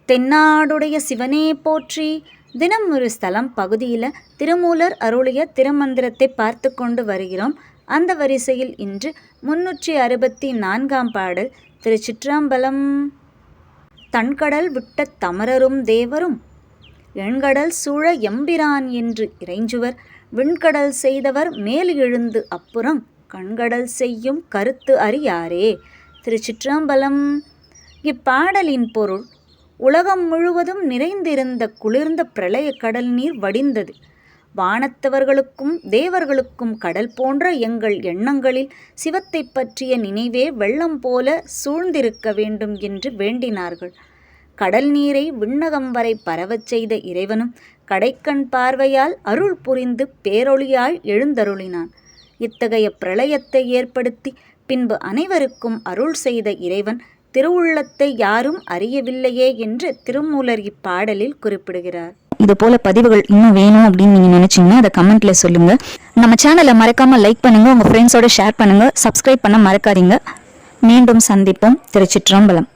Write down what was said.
தென்னாடுடைய சிவனே போற்றி. தினம் ஒரு ஸ்தலம் பகுதியில் திருமூலர் அருளிய திருமந்திரத்தை பார்த்து கொண்டு வருகிறோம். அந்த வரிசையில் இன்று 364ஆம் பாடல். திருச்சிற்றம்பலம். தன்கடல் விட்ட தமரரும் தேவரும் எண்கடல் சூழ எம்பிரான் என்று இறைஞ்சுவர். விண்கடல் செய்தவர் மேல் எழுந்து அப்புறம் கண்கடல் செய்யும் கருத்து அறியாரே. திருச்சிற்றம்பலம். இப்பாடலின் பொருள்: உலகம் முழுவதும் நிறைந்திருந்த குளிர்ந்த பிரளய கடல் நீர் வடிந்தது. வானத்தவர்களுக்கும் தேவர்களுக்கும் கடல் போன்ற எங்கள் எண்ணங்களில் சிவத்தை பற்றிய நினைவே வெள்ளம் போல சூழ்ந்திருக்க வேண்டும் என்று வேண்டினார்கள். கடல் நீரை விண்ணகம் வரை பரவச் செய்த இறைவனும் கடைக்கண் பார்வையால் அருள் புரிந்து பேரொளியாய் எழுந்தருளினான். இத்தகைய பிரளயத்தை ஏற்படுத்தி பின்பு அனைவருக்கும் அருள் செய்த இறைவன் திருவுள்ளத்தை யாரும் அறியவில்லையே என்று திருமூலர் இப்பாடலில் குறிப்பிடுகிறார். இது போல பதிவுகள் இன்னும் வேணும் அப்படின்னு நீங்க நினைச்சீங்கன்னா அதை கமெண்ட்ல சொல்லுங்க. நம்ம சேனலை மறக்காம லைக் பண்ணுங்க, உங்க ஃப்ரெண்ட்ஸோட ஷேர் பண்ணுங்க, சப்ஸ்கிரைப் பண்ண மறக்காதீங்க. மீண்டும் சந்திப்போம். திருச்சிற்றம்பலம்.